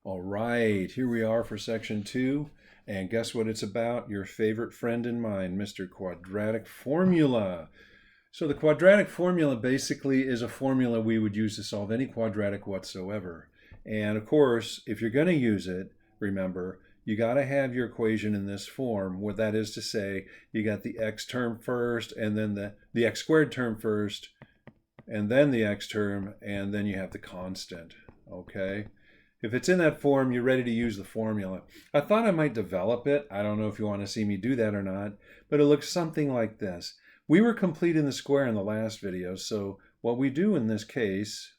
All right, here we are for section 2. And guess what it's about? Your favorite friend and mine, Mr. Quadratic Formula. So the quadratic formula basically is a formula we would use to solve any quadratic whatsoever. And of course, if you're going to use it, remember, you got to have your equation in this form. What that is to say, you got the x term first, and then the x squared term first, and then the x term, and then you have the constant, okay? If it's in that form, you're ready to use the formula. I thought I might develop it. I don't know if you want to see me do that or not, but it looks something like this. We were completing the square in the last video, so what we do in this case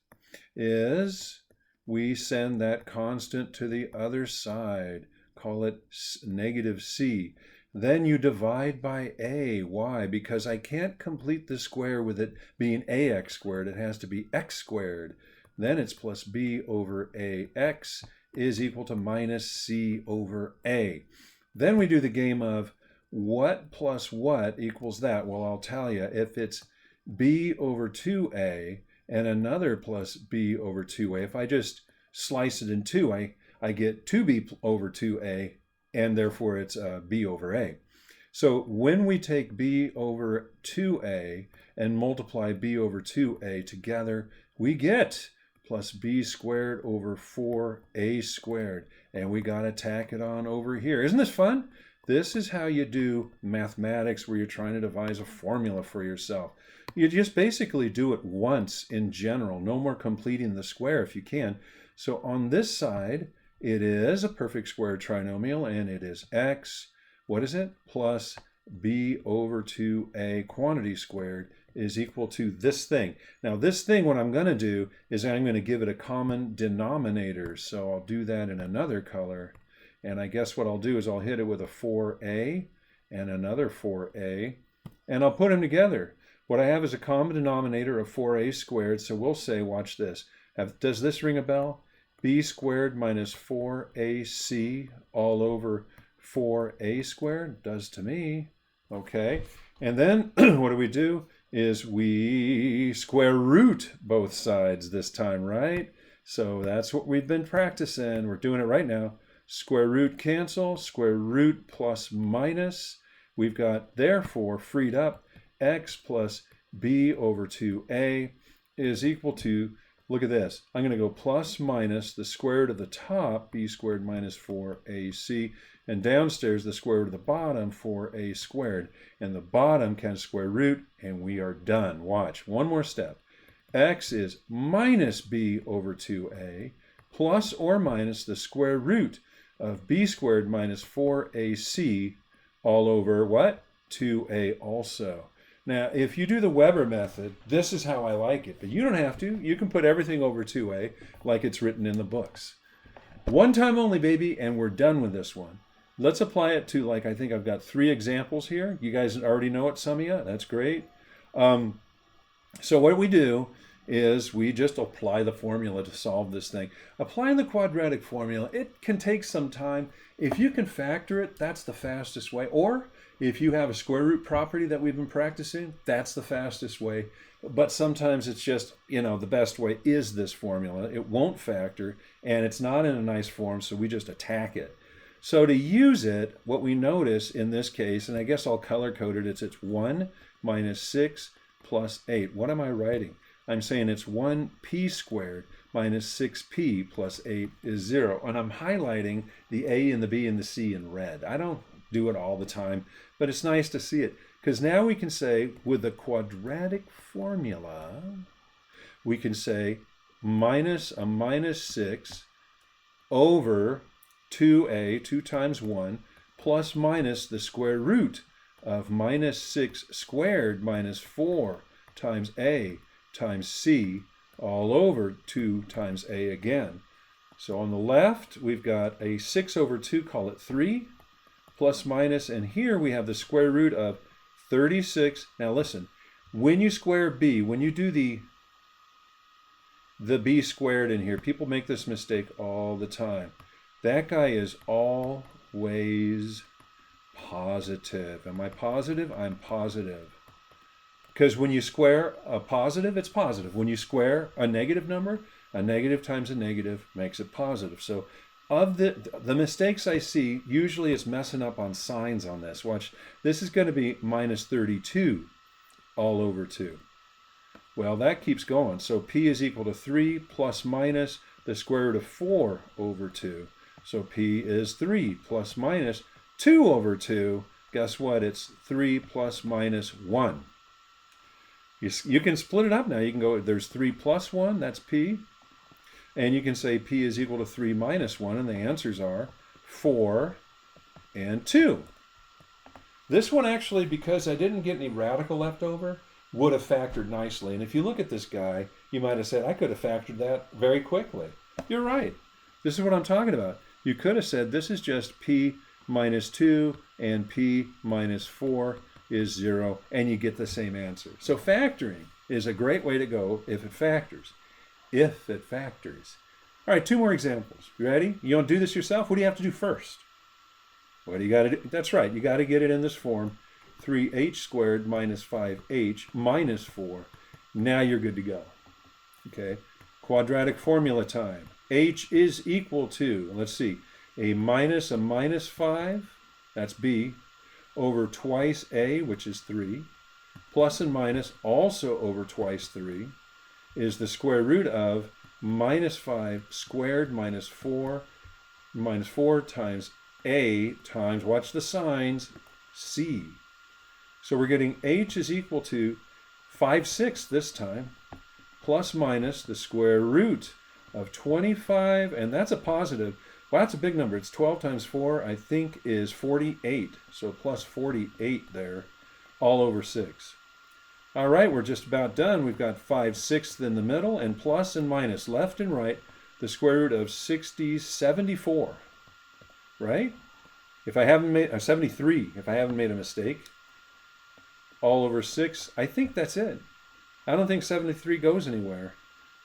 is we send that constant to the other side. Call it negative c. Then you divide by a. Why? Because I can't complete the square with it being ax squared. It has to be x squared. Then it's plus b over ax is equal to minus c over a. Then we do the game of what plus what equals that. Well, I'll tell you, if it's b over 2a and another plus b over 2a, if I just slice it in two, I get 2b over 2a, and therefore it's b over a. So when we take b over 2a and multiply b over 2a together, we get plus b squared over 4a squared. And we got to tack it on over here. Isn't this fun? This is how you do mathematics where you're trying to devise a formula for yourself. You just basically do it once in general. No more completing the square if you can. So on this side, it is a perfect square trinomial, and it is x, what is it? Plus b over 2a quantity squared is equal to this thing. Now this thing, what I'm going to do is I'm going to give it a common denominator. So I'll do that in another color. And I guess what I'll do is I'll hit it with a 4a and another 4a, and I'll put them together. What I have is a common denominator of 4a squared. So we'll say, watch this. Does this ring a bell? B squared minus 4ac all over 4a squared? Does to me. Okay. And then what do? Is we square root both sides this time, right? So that's what we've been practicing. We're doing it right now. Square root cancel, square root plus minus. We've got, therefore, freed up x plus b over 2a is equal to, look at this. I'm going to go plus minus the square root of the top, b squared minus 4ac, and downstairs the square root of the bottom, 4a squared. And the bottom can square root, and we are done. Watch, one more step. X is minus b over 2a plus or minus the square root of b squared minus 4ac all over what? 2a also. Now, if you do the Weber method, this is how I like it, but you don't have to. You can put everything over 2a like it's written in the books. One time only, baby, and we're done with this one. Let's apply it to, like, I think I've got 3 examples here. You guys already know it, some of you. That's great. So what we do is we just apply the formula to solve this thing. Applying the quadratic formula, it can take some time. If you can factor it, that's the fastest way. Or if you have a square root property that we've been practicing, that's the fastest way. But sometimes it's just, the best way is this formula. It won't factor, and it's not in a nice form, so we just attack it. So to use it, what we notice in this case, and I guess I'll color code it, it's 1 minus 6 plus 8. What am I writing? I'm saying it's 1p squared minus 6p plus 8 is 0. And I'm highlighting the a and the b and the c in red. I don't do it all the time, but it's nice to see it. Because now we can say, with the quadratic formula, we can say minus 6 over 2a, 2 times 1, plus minus the square root of minus 6 squared minus 4 times a times c all over 2 times a again. So on the left, we've got a 6 over 2, call it 3, plus minus, and here we have the square root of 36. Now listen, when you square b, when you do the b squared in here, people make this mistake all the time. That guy is always positive. Am I positive? I'm positive. Because when you square a positive, it's positive. When you square a negative number, a negative times a negative makes it positive. So of the mistakes I see, usually it's messing up on signs on this. Watch, this is going to be minus 32 all over 2. Well, that keeps going. So p is equal to 3 plus minus the square root of 4 over 2. So p is 3 plus minus 2 over 2. Guess what? It's 3 plus minus 1. You can split it up now. You can go, there's 3 plus 1, that's p. And you can say p is equal to 3 minus 1, and the answers are 4 and 2. This one actually, because I didn't get any radical left over, would have factored nicely. And if you look at this guy, you might have said, I could have factored that very quickly. You're right. This is what I'm talking about. You could have said this is just p minus 2 and p minus 4 is 0, and you get the same answer. So factoring is a great way to go if it factors. If it factors. All right, 2 more examples. You ready? You don't do this yourself? What do you have to do first? What do you got to do? That's right. You got to get it in this form. 3h squared minus 5h minus 4. Now you're good to go. Okay. Quadratic formula time. H is equal to, let's see, a minus 5, that's b, over twice a, which is 3, plus and minus also over twice 3, is the square root of minus 5 squared minus 4 times a times, watch the signs, c. So we're getting h is equal to 5/6 this time, plus minus the square root of 25, and that's a positive. Well, that's a big number. It's 12 times 4, I think, is 48. So plus 48 there, all over 6. All right, we're just about done. We've got 5/6 in the middle, and plus and minus left and right, the square root of 74, right? If I haven't made, 73, if I haven't made a mistake, all over 6, I think that's it. I don't think 73 goes anywhere.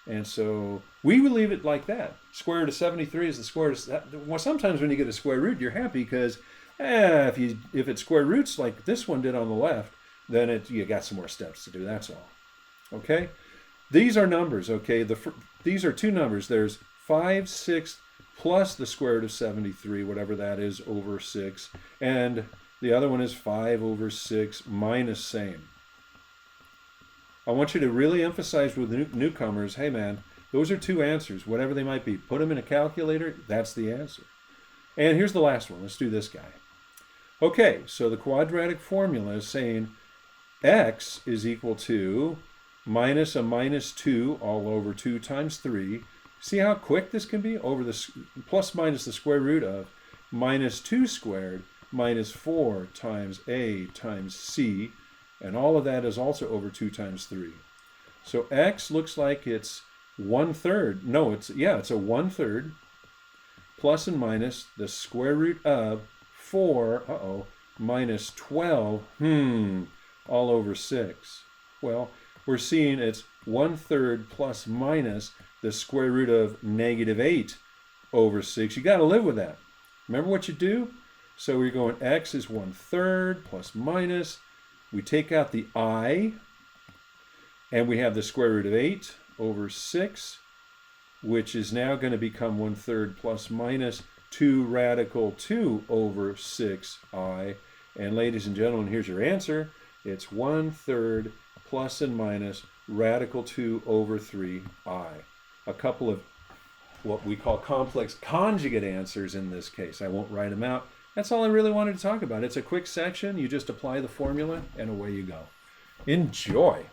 And so we will leave it like that. Square root of 73 is the square root of, well, sometimes when you get a square root, you're happy because if it square roots like this one did on the left, then you got some more steps to do, that's all. Okay? These are numbers, okay? These are 2 numbers. There's 5/6 plus the square root of 73, whatever that is, over 6. And the other one is 5 over 6 minus same. I want you to really emphasize with the newcomers, hey man, those are 2 answers, whatever they might be. Put them in a calculator, that's the answer. And here's the last one. Let's do this guy. Okay, so the quadratic formula is saying x is equal to minus a minus 2 all over 2 times 3. See how quick this can be? Over the plus minus the square root of minus 2 squared minus 4 times a times c. And all of that is also over 2 times 3. So x looks like it's 1/3. No, it's a 1/3 plus and minus the square root of 4, minus 12, all over 6. Well, we're seeing it's 1/3 plus minus the square root of negative 8 over 6. You got to live with that. Remember what you do? So we're going x is 1/3 plus minus. We take out the I, and we have the square root of 8 over 6, which is now going to become 1/3 plus minus 2 radical 2 over 6i. And ladies and gentlemen, here's your answer. It's 1/3 plus and minus radical 2 over 3i. A couple of what we call complex conjugate answers in this case. I won't write them out. That's all I really wanted to talk about. It's a quick section. You just apply the formula and away you go. Enjoy.